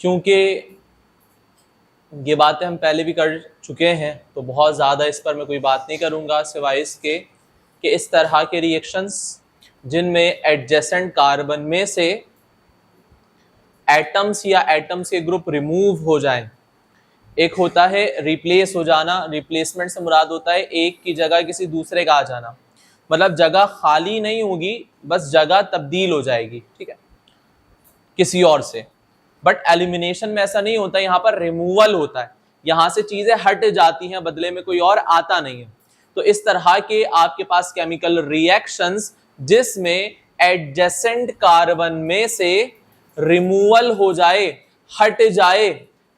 क्योंकि ये बातें हम पहले भी कर चुके हैं तो बहुत ज़्यादा इस पर मैं कोई बात नहीं करूँगा, सिवाय इसके कि इस तरह के रिएक्शंस जिनमें एडजेसेंट कार्बन में से एटम्स या एटम्स के ग्रुप रिमूव हो जाएं। एक होता है रिप्लेस हो जाना, रिप्लेसमेंट से मुराद होता है एक की जगह किसी दूसरे का आ जाना, मतलब जगह खाली नहीं होगी, बस जगह तब्दील हो जाएगी, ठीक है, किसी और से। बट एलिमिनेशन में ऐसा नहीं होता, यहाँ पर रिमूवल होता है, यहाँ से चीजें हट जाती हैं, बदले में कोई और आता नहीं है। तो इस तरह के आपके पास केमिकल रिएक्शंस जिसमें एडजेसेंट कार्बन में से रिमूवल हो जाए, हट जाए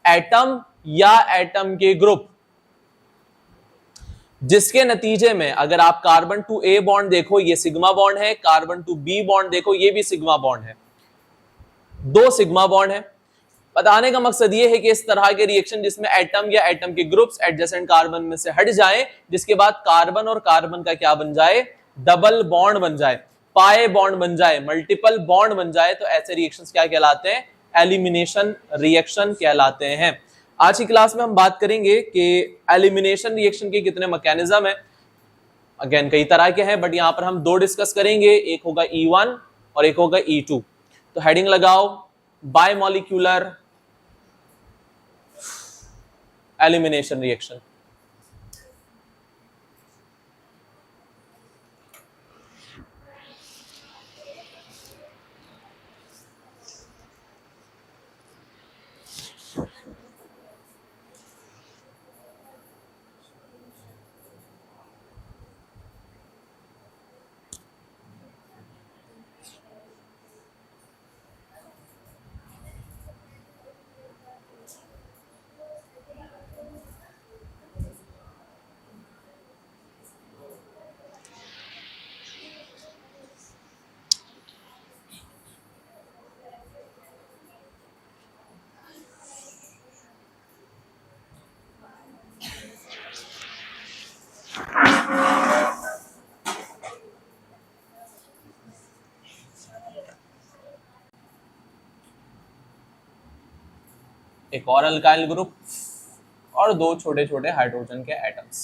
एटम या एटम के ग्रुप, जिसके नतीजे में अगर आप कार्बन टू ए बॉन्ड देखो ये सिग्मा बॉन्ड है, कार्बन टू बी बॉन्ड देखो ये भी सिग्मा बॉन्ड है, दो सिग्मा बॉन्ड है। बताने का मकसद ये है कि इस तरह के रिएक्शन जिसमें एटम या एटम के ग्रुप्स एडजेसेंट कार्बन में से हट जाए, जिसके बाद कार्बन और कार्बन का क्या बन जाए, डबल बॉन्ड बन जाए, पाए बॉन्ड बन जाए, मल्टीपल बॉन्ड बन जाए, तो ऐसे रिएक्शंस क्या कहलाते हैं, एलिमिनेशन रिएक्शन कहलाते हैं। आज की क्लास में हम बात करेंगे कि एलिमिनेशन रिएक्शन के कितने मैकेनिज्म है। अगेन कई तरह के हैं, बट यहां पर हम दो डिस्कस करेंगे, एक होगा E1 और एक होगा E2। तो हेडिंग लगाओ, बायमॉलिक्यूलर एलिमिनेशन रिएक्शन। एक और अल्काइल ग्रुप और दो छोटे छोटे हाइड्रोजन के एटम्स।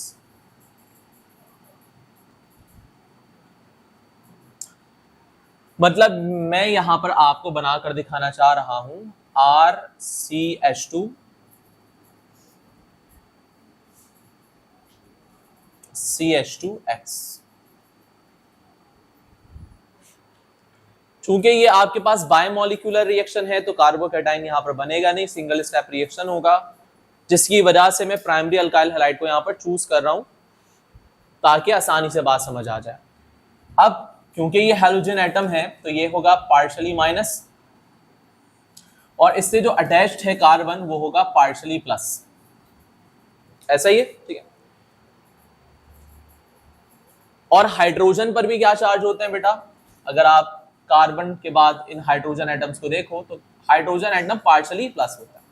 मतलब मैं यहां पर आपको बनाकर दिखाना चाह रहा हूं RCH2 CH2X। चूंकि ये आपके पास बायोमोलिकुलर रिएक्शन है तो कार्बोकैटायन यहां पर बनेगा नहीं, सिंगल स्टेप रिएक्शन होगा, जिसकी वजह से मैं प्राइमरी अल्काइल हैलाइड को यहां पर चूज कर रहा हूं ताकि आसानी से बात समझ आ जाए। अब क्योंकि ये हैलोजन एटम है तो ये होगा पार्शियली माइनस, और इससे जो अटैच्ड है कार्बन वो होगा पार्शियली प्लस, ऐसा ही है, ठीक है। और हाइड्रोजन पर भी क्या चार्ज होते हैं बेटा, अगर आप कार्बन के बाद इन हाइड्रोजन एटम्स को देखो तो हाइड्रोजन एटम पार्शियली प्लस होता है,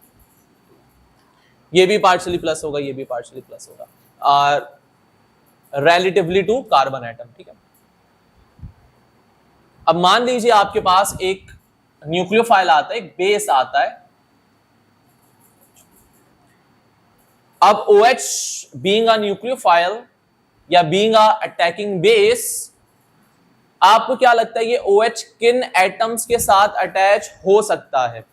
ये भी पार्शियली प्लस होगा, ये भी पार्शियली प्लस होगा रिलेटिवली टू कार्बन एटम, ठीक है। अब मान लीजिए आपके पास एक न्यूक्लियोफाइल आता है, एक बेस आता है। अब OH बीइंग अ न्यूक्लियोफाइल या बीइंग अ अटैकिंग बेस, आपको क्या लगता है ये OH किन एटम्स के साथ अटैच हो सकता है?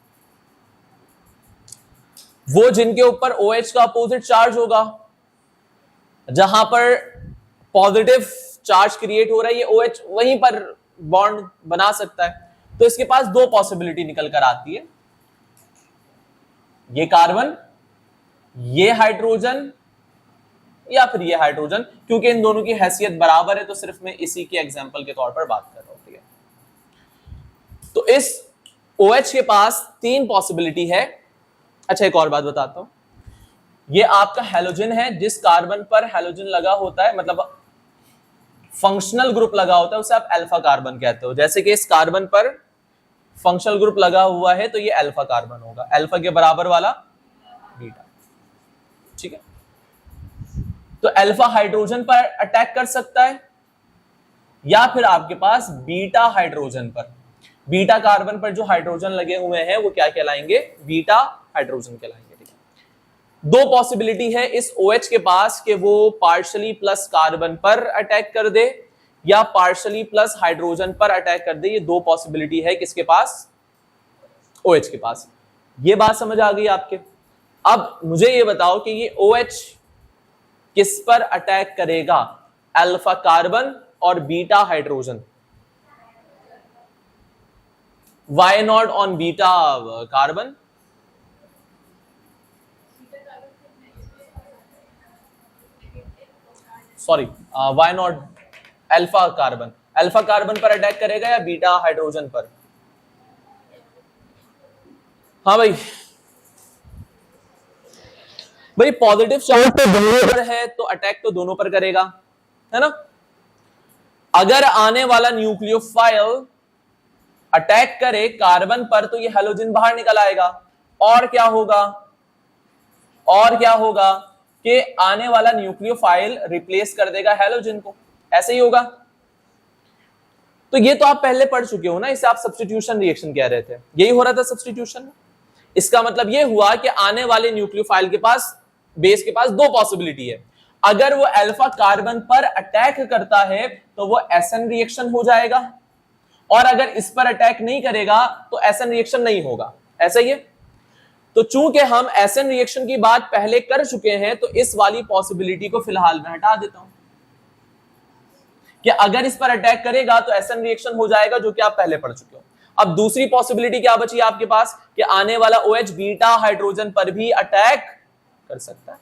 वो जिनके ऊपर OH का अपोजिट चार्ज होगा, जहां पर पॉजिटिव चार्ज क्रिएट हो रहा है, ये OH वहीं पर बॉन्ड बना सकता है। तो इसके पास दो पॉसिबिलिटी निकल कर आती है, ये कार्बन, ये हाइड्रोजन, या फिर ये हाइड्रोजन। क्योंकि इन दोनों की हैसियत बराबर है तो सिर्फ मैं इसी के एग्जांपल के तौर पर बात कर रहा हूं, ठीक है। तो इस OH के पास तीन पॉसिबिलिटी है। अच्छा एक और बात बताता हूं, ये आपका हैलोजन है, जिस कार्बन पर हैलोजन लगा होता है, मतलब फंक्शनल ग्रुप लगा होता है, उसे आप अल्फा कार्बन कहते हो। जैसे कि इस कार्बन पर फंक्शनल ग्रुप लगा हुआ है तो ये अल्फा कार्बन होगा, अल्फा के बराबर वाला बीटा, ठीक है। तो अल्फा हाइड्रोजन पर अटैक कर सकता है, या फिर आपके पास बीटा हाइड्रोजन पर। बीटा कार्बन पर जो हाइड्रोजन लगे हुए हैं वो क्या कहलाएंगे? बीटा हाइड्रोजन कहलाएंगे। ठीक है, दो पॉसिबिलिटी है इस OH के पास कि वो पार्शियली प्लस कार्बन पर अटैक कर दे या पार्शियली प्लस हाइड्रोजन पर अटैक कर दे। ये दो पॉसिबिलिटी है किसके पास? OH के पास। ये बात समझ आ गई आपके? अब मुझे ये बताओ कि ये OH किस पर अटैक करेगा? अल्फा कार्बन और beta hydrogen. Why not on beta carbon? Sorry, why not alpha carbon? Alpha carbon पर अटैक करेगा या बीटा हाइड्रोजन पर? हाँ भाई पॉजिटिव चार्ज तो दोनों पर है तो अटैक तो दोनों पर करेगा, है ना। अगर आने वाला न्यूक्लियोफाइल अटैक करे कार्बन पर तो ये हैलोजन बाहर निकल आएगा, और क्या होगा? और क्या होगा कि आने वाला न्यूक्लियोफाइल रिप्लेस कर देगा हैलोजन को। ऐसे ही होगा। तो ये तो आप पहले पढ़ चुके हो ना, इसे आप सब्स्टिट्यूशन रिएक्शन कह रहे थे। यही हो रहा था सब्स्टिट्यूशन में। इसका मतलब ये हुआ कि आने वाले न्यूक्लियोफाइल के पास, बेस के पास दो पॉसिबिलिटी है। अगर वो अल्फा कार्बन पर अटैक करता है तो वो एसएन रिएक्शन हो जाएगा, और अगर इस पर अटैक नहीं करेगा तो एसएन रिएक्शन नहीं होगा। ऐसा ही है। तो चूंकि हम एसएन रिएक्शन की बात पहले कर चुके हैं तो इस वाली पॉसिबिलिटी को फिलहाल मैं हटा देता हूं कि अगर इस पर अटैक करेगा तो एसएन रिएक्शन हो जाएगा, जो कि आप पहले पढ़ चुके हो। अब दूसरी पॉसिबिलिटी क्या बची आपके पास कि आने वाला OH बीटा हाइड्रोजन पर भी अटैक कर सकता है,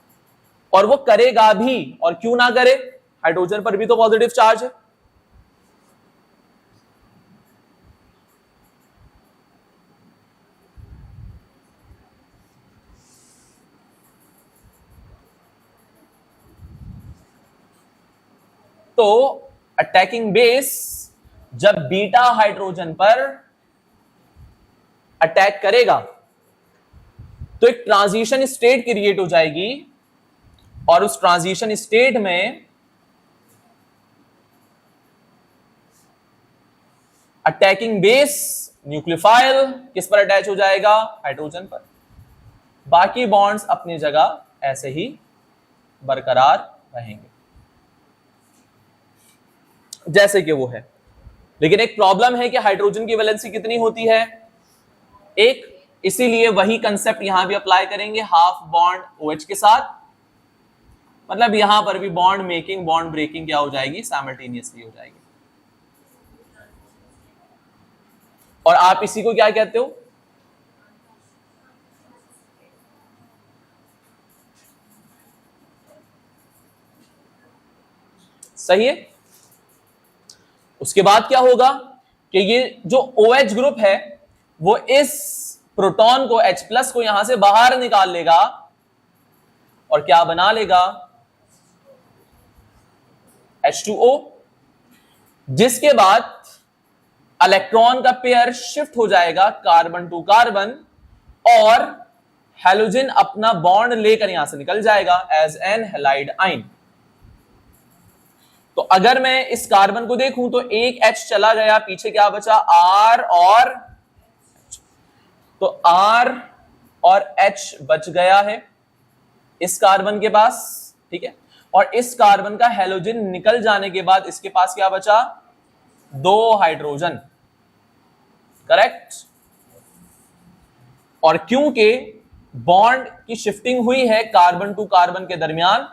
और वो करेगा भी। और क्यों ना करे? हाइड्रोजन पर भी तो पॉजिटिव चार्ज है। तो अटैकिंग बेस जब बीटा हाइड्रोजन पर अटैक करेगा तो एक ट्रांजिशन स्टेट क्रिएट हो जाएगी, और उस ट्रांजिशन स्टेट में अटैकिंग बेस न्यूक्लियोफाइल किस पर अटैच हो जाएगा? हाइड्रोजन पर। बाकी बॉन्ड्स अपनी जगह ऐसे ही बरकरार रहेंगे जैसे कि वो है। लेकिन एक प्रॉब्लम है कि हाइड्रोजन की वैलेंसी कितनी होती है? एक। इसीलिए वही कंसेप्ट यहां भी अप्लाई करेंगे, हाफ बॉन्ड OH के साथ। मतलब यहां पर भी बॉन्ड मेकिंग, बॉन्ड ब्रेकिंग क्या हो जाएगी? साइमल्टेनियसली हो जाएगी। और आप इसी को क्या कहते हो? सही है। उसके बाद क्या होगा कि ये जो OH ग्रुप है वो इस प्रोटॉन को, H+ को यहां से बाहर निकाल लेगा और क्या बना लेगा? H2O, जिसके बाद इलेक्ट्रॉन का पेयर शिफ्ट हो जाएगा कार्बन टू कार्बन, और हैलोजन अपना बॉन्ड लेकर यहां से निकल जाएगा एज एन हैलाइड आइन। तो अगर मैं इस कार्बन को देखूं तो एक H चला गया, पीछे क्या बचा? R और H। तो R और H बच गया है इस कार्बन के पास, ठीक है। और इस कार्बन का हैलोजन निकल जाने के बाद इसके पास क्या बचा? दो हाइड्रोजन, करेक्ट। और क्योंकि बॉन्ड की शिफ्टिंग हुई है कार्बन टू कार्बन के दरमियान,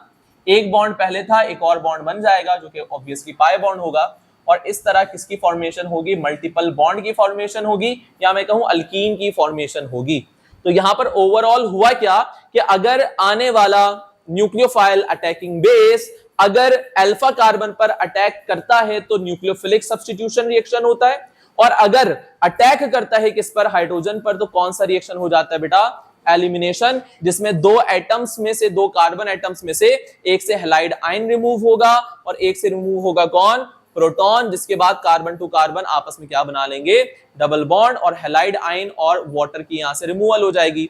एक बॉन्ड पहले था, एक और बॉन्ड बन जाएगा जो कि ऑब्वियसली पाई बॉन्ड होगा, और इस तरह किसकी फॉर्मेशन होगी? मल्टीपल बॉन्ड की फॉर्मेशन होगी, या मैं कहूं अल्कीन की फॉर्मेशन होगी। तो यहां पर ओवरऑल हुआ क्या कि अगर आने वाला न्यूक्लियोफाइल अटैकिंग बेस अगर अल्फा कार्बन पर अटैक करता है तो न्यूक्लियोफिलिक सब्स्टिट्यूशन रिएक्शन होता है, और अगर अटैक करता है किस पर? हाइड्रोजन पर, तो कौन सा रिएक्शन हो जाता है बेटा? एलिमिनेशन, जिसमें दो एटम्स में से, दो कार्बन एटम्स में से एक से हैलाइड आयन रिमूव होगा और एक से रिमूव होगा कौन? प्रोटॉन, जिसके बाद कार्बन टू कार्बन आपस में क्या बना लेंगे? डबल बॉन्ड, और हैलाइड आयन और वाटर की यहां से रिमूवल हो जाएगी।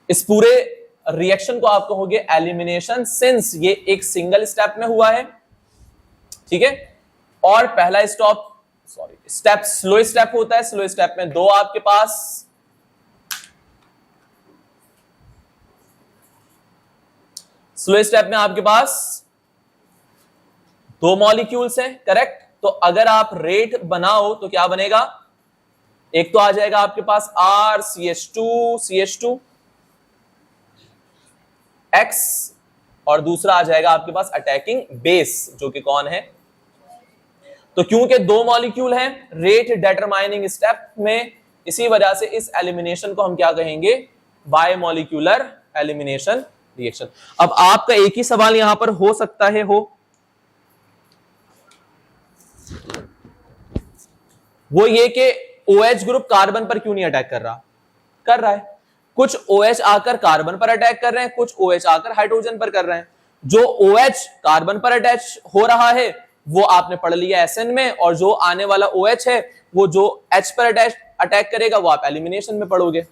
इस पूरे रिएक्शन को आप कहोगे एलिमिनेशन, सिंस ये एक सिंगल स्टेप में हुआ है, ठीक है। और पहला stop sorry, step slow step होता है। स्लो स्टेप में दो आपके पास स्लो स्टेप में आपके पास दो मॉलिक्यूल्स हैं, करेक्ट। तो अगर आप रेट बनाओ तो क्या बनेगा, एक तो आ जाएगा आपके पास RCH2 X और दूसरा आ जाएगा आपके पास अटैकिंग बेस जो कि कौन है। तो क्योंकि दो मॉलिक्यूल हैं रेट डिटरमाइनिंग स्टेप में, इसी वजह से इस एलिमिनेशन को हम क्या कहेंगे, बाय मॉलिक्यूलर एलिमिनेशन रिएक्शन। अब आपका एक ही सवाल यहां पर हो सकता है वो ये कि OH ग्रुप कार्बन पर क्यों नहीं अटैक कर रहा है। कुछ OH आकर कार्बन पर अटैक कर रहे हैं, कुछ OH आकर हाइड्रोजन पर कर रहे हैं। जो OH कार्बन पर अटैच हो रहा है वो आपने पढ़ लिया SN में, और जो आने वाला OH है वो जो H पर अटैक करेगा वो आप एलिमिनेशन में पढ़ोगे।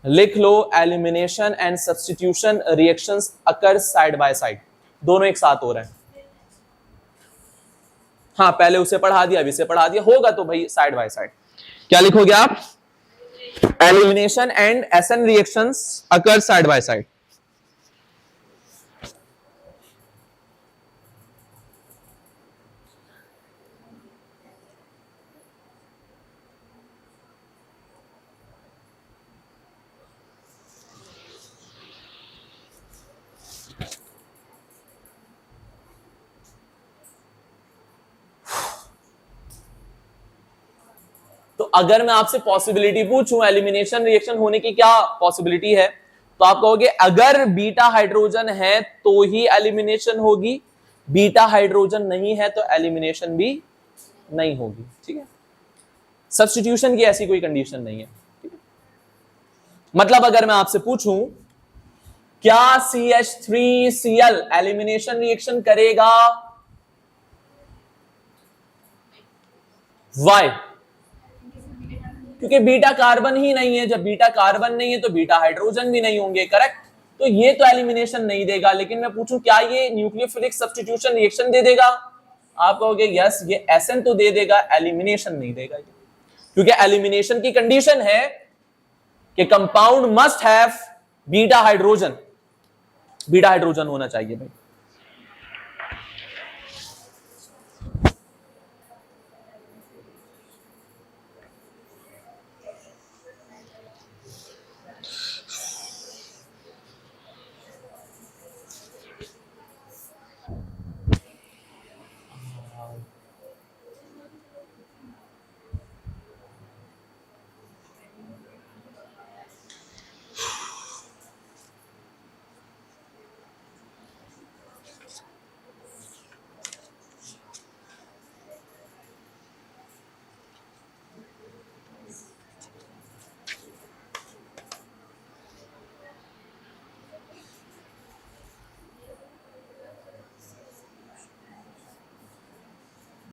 लिख लो, elimination and substitution reactions occur side by side, दोनों एक साथ हो रहे हैं। हाँ, पहले उसे पढ़ा दिया, अभी से पढ़ा दिया, होगा तो भाई साइड बाय साइड। क्या लिखोगे आप, elimination and SN reactions occur side by side. तो अगर मैं आपसे पॉसिबिलिटी पूछूं एलिमिनेशन रिएक्शन होने की क्या पॉसिबिलिटी है, तो आप कहोगे अगर बीटा हाइड्रोजन है तो ही एलिमिनेशन होगी, बीटा हाइड्रोजन नहीं है तो एलिमिनेशन भी नहीं होगी। ठीक है, सब्स्टिट्यूशन की ऐसी कोई कंडीशन नहीं है। ठीक है? मतलब अगर मैं आपसे पूछूं क्या CH3Cl एलिमिनेशन रिएक्शन करेगा, वाई, क्योंकि बीटा कार्बन ही नहीं है। जब बीटा कार्बन नहीं है तो बीटा हाइड्रोजन भी नहीं होंगे, करेक्ट। तो ये तो एलिमिनेशन नहीं देगा। लेकिन मैं पूछूं क्या ये न्यूक्लियोफिलिक सब्स्टिट्यूशन रिएक्शन दे देगा, आप कहोगे यस ये SN तो दे देगा, एलिमिनेशन नहीं देगा। क्योंकि एलिमिनेशन की कंडीशन है कि compound must have beta hydrogen होना चाहिए भाई।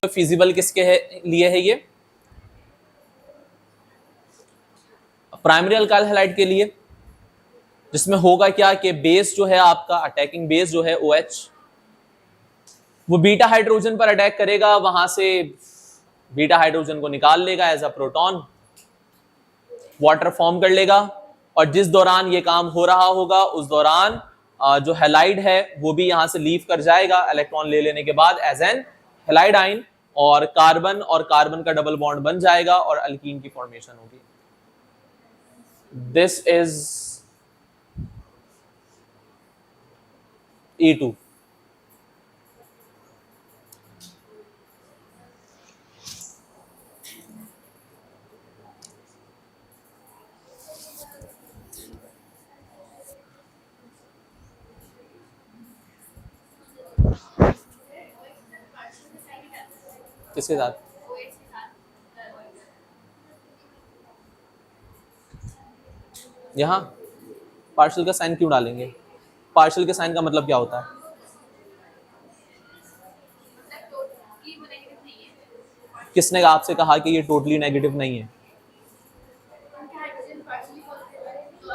फिजिबल किसके लिए है, ये प्राइमरी अल्काइल हैलाइड के लिए, जिसमें होगा क्या कि बेस जो है आपका अटैकिंग बेस जो है OH वो बीटा हाइड्रोजन पर अटैक करेगा, वहां से बीटा हाइड्रोजन को निकाल लेगा as a proton, water form कर लेगा। और जिस दौरान ये काम हो रहा होगा उस दौरान जो हैलाइड है वो भी यहां से लीव कर जाएगा इलेक्ट्रॉन ले लेने के बाद एज एन हैलाइड आइन, और कार्बन का डबल बॉन्ड बन जाएगा और अल्कीन की फॉर्मेशन होगी। This is E2। किसके साथ? यहां पार्शियल का साइन क्यों डालेंगे? पार्शियल के साइन का मतलब क्या होता है? किसने आपसे कहा कि ये टोटली नेगेटिव नहीं है?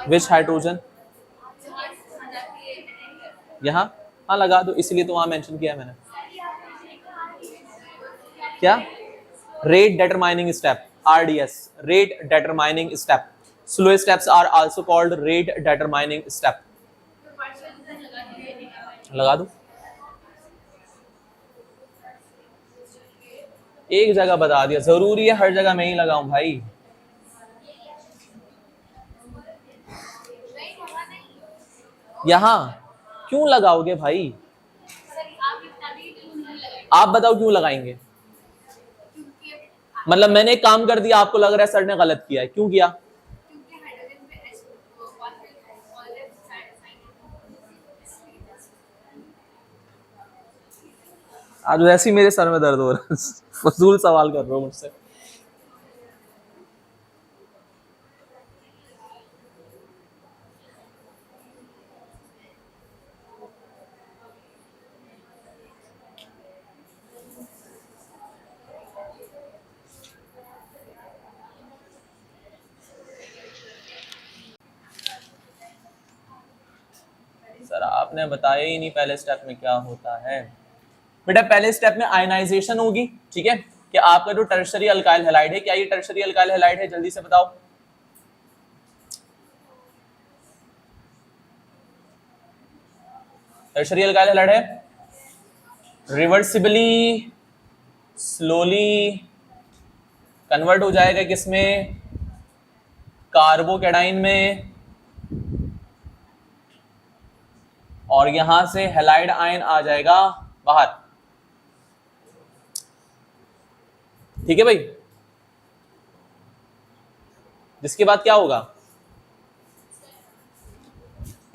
विच हाइड्रोजन? यहां हाँ लगा दो, इसलिए तो वहां मेंशन किया है मैंने। क्या rate determining step, RDS, rate determining step. Slow steps are also called rate determining step. लगा दो, एक जगह बता दिया, जरूरी है हर जगह मैं ही लगाऊं भाई? यहां क्यों लगाओगे भाई? आप बताओ क्यों लगाएंगे? मतलब मैंने एक काम कर दिया, आपको लग रहा है सर ने गलत किया है, क्यों किया? आज वैसे ही मेरे सर में दर्द हो रहा है। फजूल सवाल कर रहे हो मुझसे। सर आपने बताया ही नहीं पहले स्टेप में क्या होता है। बेटा पहले स्टेप में आयनाइजेशन होगी, ठीक है, कि आपका जो टर्शरी अल्काइल हैलाइड है, क्या ये टर्शरी अल्काइल हैलाइड है? जल्दी से बताओ। टर्शरी अल्काइल हैलाइड है। रिवर्सिबली स्लोली कन्वर्ट हो जाएगा किसमें? कार्बोकैटाइन में, और यहां से हैलाइड आयन आ जाएगा बाहर। ठीक है भाई, जिसके बाद क्या होगा?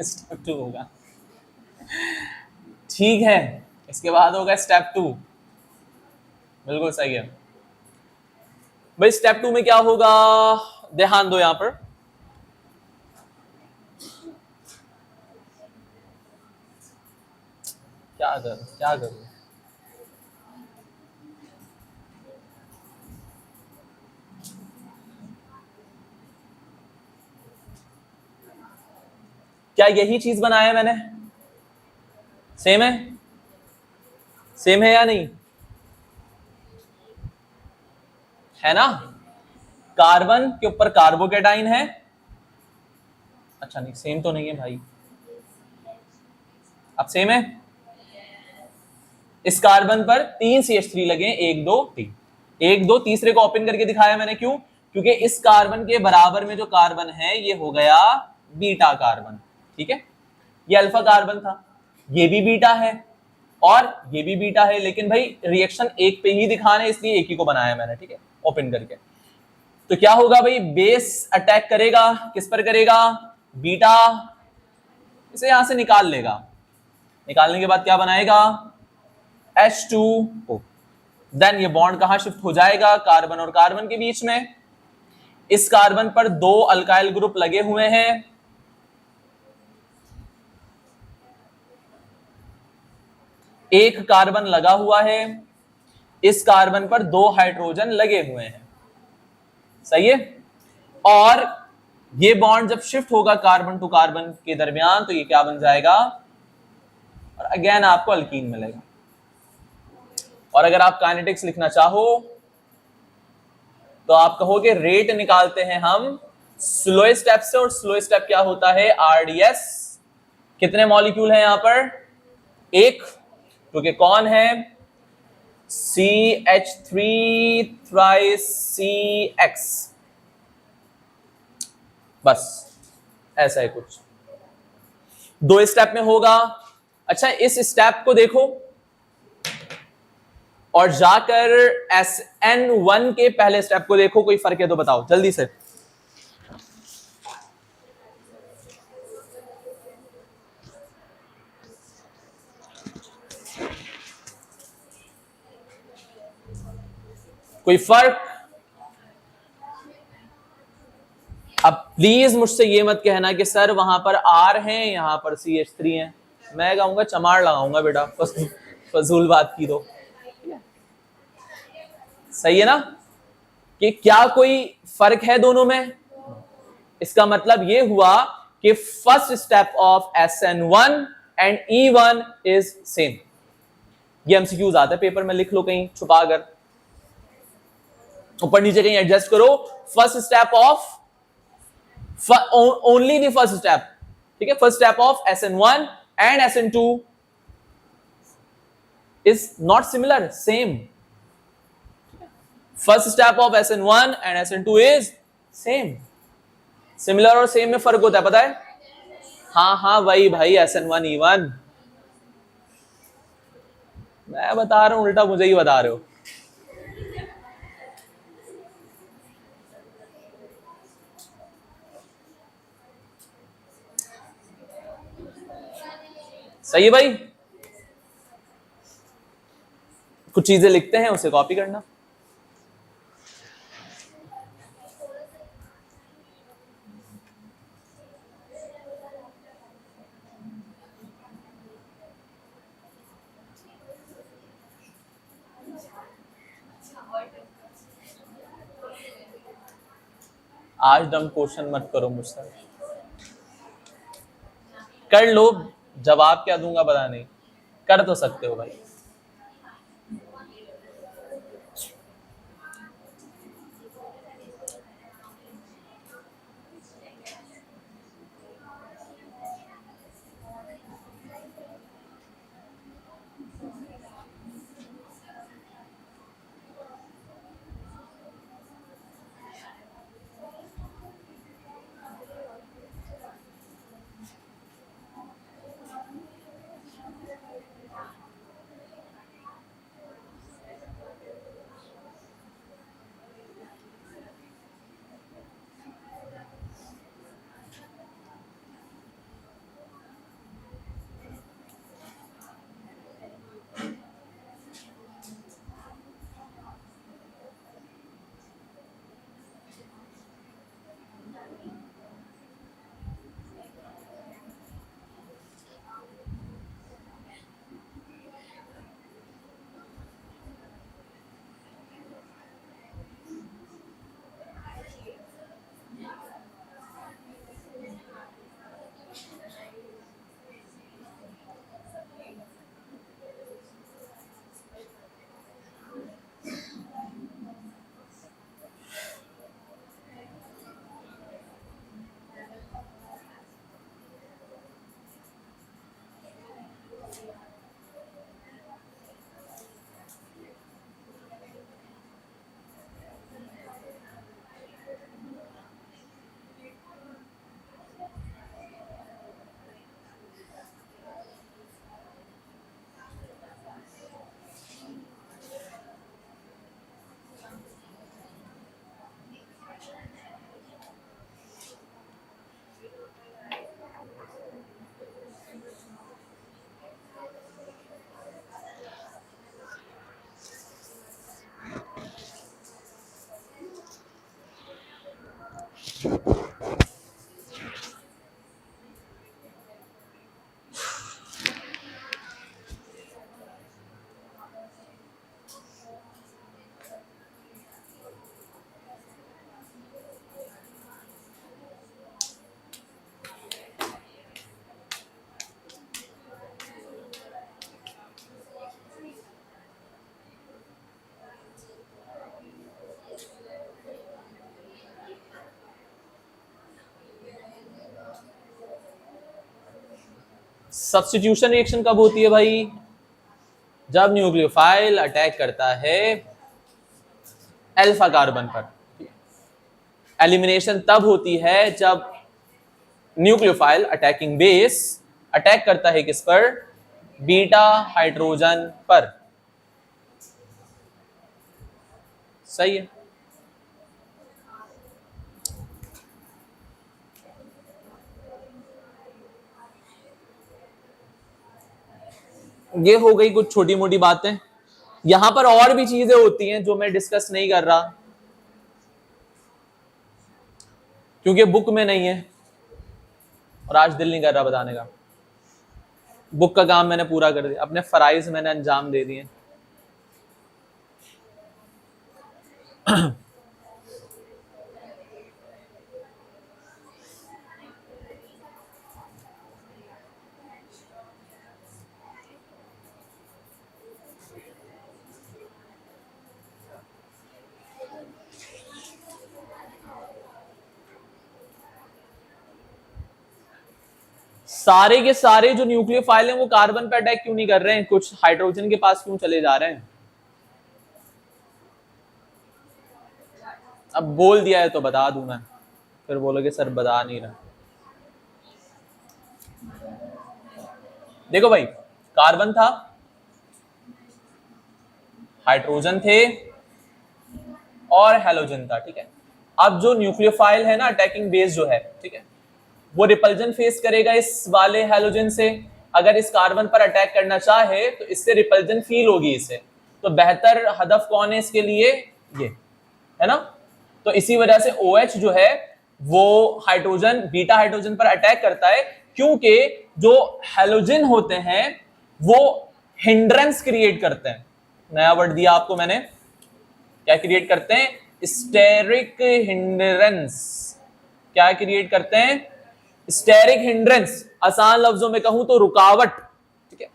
स्टेप 2 होगा। ठीक है, इसके बाद होगा स्टेप 2। बिल्कुल सही है भाई। स्टेप 2 में क्या होगा? ध्यान दो यहां पर। क्या करूं? क्या यही चीज बनाया मैंने? सेम है? सेम है या नहीं है ना? कार्बन के ऊपर कार्बोकैटाइन है। अच्छा नहीं, सेम तो नहीं है भाई। अब सेम है। इस कार्बन पर 3 CH3 लगे, 1 2 3, 1 2, तीसरे को ओपन करके दिखाया मैंने। क्यों? क्योंकि इस कार्बन के बराबर में जो कार्बन है ये हो गया बीटा कार्बन। ठीक है, ये अल्फा कार्बन था, ये भी बीटा है और ये भी बीटा है, लेकिन भाई रिएक्शन एक पे ही दिखाना है, इसलिए एक ही को बनाया मैंने। ठीक है, ओपन करके। तो क्या होगा भाई? बेस अटैक करेगा, किस पर करेगा? बीटा। इसे यहां से निकाल लेगा। निकालने के बाद क्या बनाएगा? H2O। देन ये बॉन्ड कहां शिफ्ट हो जाएगा? कार्बन और कार्बन के बीच में। इस कार्बन पर 2 अल्काइल ग्रुप लगे हुए हैं, एक कार्बन लगा हुआ है, इस कार्बन पर 2 हाइड्रोजन लगे हुए हैं। सही है? और ये बॉन्ड जब शिफ्ट होगा कार्बन टू कार्बन के दरमियान तो ये क्या बन जाएगा? और अगेन आपको अल्कीन मिलेगा। और अगर आप काइनेटिक्स लिखना चाहो तो आप कहोगे रेट निकालते हैं हम स्लो स्टेप से, और स्लो स्टेप क्या होता है? RDS। कितने मॉलिक्यूल हैं यहां पर? एक, क्योंकि कौन है? CH3 thrice CX। बस ऐसा है कुछ, 2 स्टेप में होगा। अच्छा, इस स्टेप को देखो और जाकर SN1 के पहले स्टेप को देखो, कोई फर्क है तो बताओ जल्दी से। कोई फर्क? अब प्लीज मुझसे ये मत कहना कि सर वहां पर R है यहां पर CH3 है। मैं कहूंगा चमार लगाऊंगा बेटा, फजूल बात की दो। सही है ना? कि क्या कोई फर्क है दोनों में? इसका मतलब ये हुआ कि first step of SN1 and E1 is same. ये MCQs आता है पेपर में, लिख लो कहीं छुपा कर। ऊपर नीचे कहीं एडजस्ट करो, first step of only the first step, ठीक है, first step of SN1 and SN2 is not similar, same. First step of SN1 and SN2 is same. Similar और same में फर्क होता है, पता है? हाँ वही भाई, SN1 E1 मैं बता रहा हूं, उल्टा मुझे ही बता रहे हो। सही है भाई, कुछ चीजें लिखते हैं उसे कॉपी करना। आज डम क्वेश्चन मत करो मुझसे, कर लो, जवाब क्या दूंगा पता नहीं, कर तो सकते हो भाई। सब्स्टिट्यूशन रिएक्शन कब होती है भाई? जब न्यूक्लियोफाइल अटैक करता है अल्फा कार्बन पर। एलिमिनेशन तब होती है जब न्यूक्लियोफाइल अटैकिंग बेस अटैक करता है किस पर? बीटा हाइड्रोजन पर। सही है। ये हो गई कुछ छोटी मोटी बातें। यहां पर और भी चीजें होती हैं जो मैं डिस्कस नहीं कर रहा क्योंकि बुक में नहीं है और आज दिल नहीं कर रहा बताने का। बुक का काम मैंने पूरा कर दिया, अपने फराइज मैंने अंजाम दे दिए। सारे के सारे जो न्यूक्लियोफाइल हैं वो कार्बन पे अटैक क्यों नहीं कर रहे हैं, कुछ हाइड्रोजन के पास क्यों चले जा रहे हैं? अब बोल दिया है तो बता दूं मैं, फिर बोलोगे सर बता नहीं रहा। देखो भाई, कार्बन था, हाइड्रोजन थे और हेलोजन था, ठीक है। अब जो न्यूक्लियोफाइल है ना, अटैकिंग बेस जो है, ठीक है, वो रिपल्जन फेस करेगा इस वाले हेलोजन से। अगर इस कार्बन पर अटैक करना चाहे तो इससे रिपल्जन फील होगी इसे, तो बेहतर हदफ कौन है इसके लिए, ये है ना। तो इसी वजह से OH जो है वो हाइड्रोजन, बीटा हाइड्रोजन पर अटैक करता है, क्योंकि जो हेलोजन होते हैं वो हिंड्रेंस क्रिएट करते हैं। नया वर्ड दिया आपको मैंने, क्या क्रिएट करते हैं, स्टेरिक हिंड्रेंस। क्या क्रिएट करते हैं, स्टेरिक हिंड्रेंस, आसान लफ्जों में कहूं तो रुकावट, ठीक है।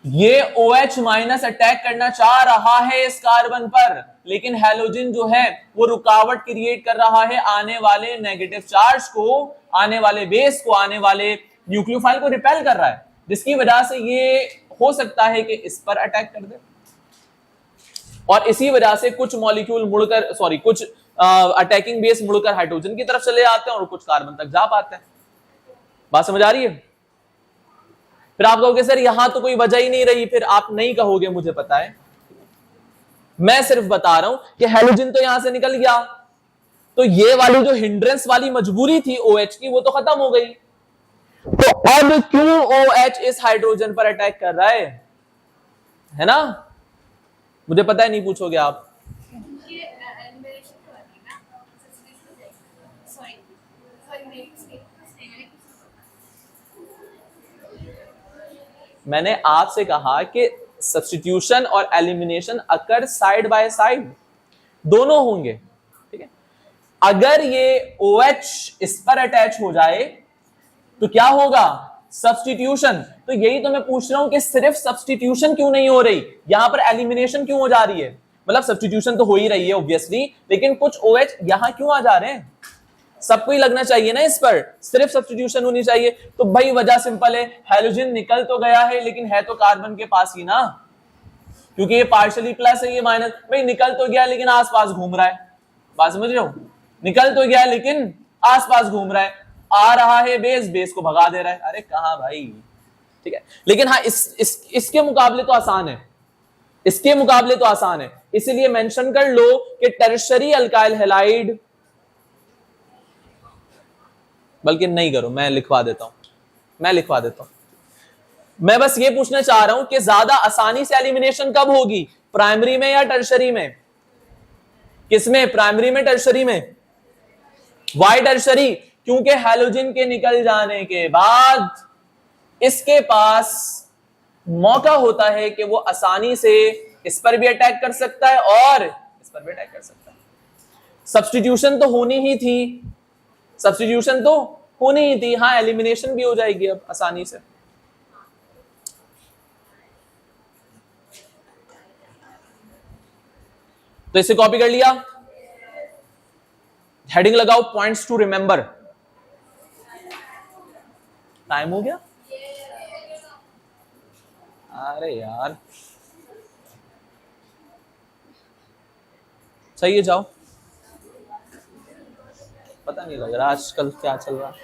ये OH माइनस अटैक करना चाह रहा है इस कार्बन पर, लेकिन हैलोजन जो है वो रुकावट क्रिएट कर रहा है, आने वाले नेगेटिव चार्ज को, आने वाले बेस को, आने वाले न्यूक्लियोफाइल को रिपेल कर रहा है, जिसकी वजह से ये हो सकता है कि इस पर अटैक कर दे। और इसी वजह से कुछ मॉलिक्यूल मुड़कर, सॉरी, कुछ अटैकिंग बेस मुड़कर हाइड्रोजन की तरफ चले जाते हैं और कुछ कार्बन तक जा पाते हैं। बात समझ आ रही है? फिर आप कहोगे सर यहां तो कोई वजह ही नहीं रही, फिर आप नहीं कहोगे, मुझे पता है, मैं सिर्फ बता रहा हूं कि हेलोजन तो यहां से निकल गया, तो ये वाली जो हिंड्रेंस वाली मजबूरी थी OH की वो तो खत्म हो गई। तो अब क्यों OH इस हाइड्रोजन पर अटैक कर रहा है ना? मुझे पता है नहीं पूछोगे आप। मैंने आपसे कहा कि सब्स्टिट्यूशन और elimination occur side by side, दोनों होंगे, ठीक है। अगर ये OH इस पर अटैच हो जाए तो क्या होगा, सब्स्टिट्यूशन। तो यही तो मैं पूछ रहा हूं कि सिर्फ सब्स्टिट्यूशन क्यों नहीं हो रही, यहां पर एलिमिनेशन क्यों हो जा रही है? मतलब सब्स्टिट्यूशन तो हो ही रही है ऑब्वियसली, लेकिन कुछ OH यहां क्यों आ जा रहे हैं? सबको ही लगना चाहिए ना इस पर, सिर्फ सब्स्टिट्यूशन होनी चाहिए। तो भाई वजह सिंपल है, हेलोजन निकल तो गया है लेकिन है तो कार्बन के पास ही ना, क्योंकि ये पार्शियली प्लस है, ये माइनस। भाई निकल तो गया लेकिन आसपास घूम रहा है, बात समझ रहे हो? निकल तो गया लेकिन आसपास घूम रहा है, आ रहा है बेस, बेस को भगा दे रहा है। अरे कहां भाई, ठीक है। लेकिन हाँ, इसके मुकाबले तो आसान है, इसके मुकाबले तो आसान है, इसीलिए मेंशन कर लो कि टर्शरी अल्काइल हैलाइड, बल्कि नहीं करो, मैं लिखवा देता हूं, मैं बस ये पूछना चाह रहा हूं कि ज्यादा आसानी से एलिमिनेशन कब होगी, प्राइमरी में या टर्शरी में? किसमें, प्राइमरी में, टर्शरी में? Y tertiary? क्योंकि हैलोजन के निकल जाने के बाद इसके पास मौका होता है कि वो आसानी से इस पर भी अटैक कर सकता है और इस पर भी अटैक कर सकता है। सब्स्टिट्यूशन तो होनी ही थी, हाँ, एलिमिनेशन भी हो जाएगी अब आसानी से। तो इसे कॉपी कर लिया, हेडिंग लगाओ, पॉइंट्स टू रिमेंबर। टाइम हो गया? अरे यार सही है, जाओ। पता नहीं लग रहा आजकल क्या चल रहा है।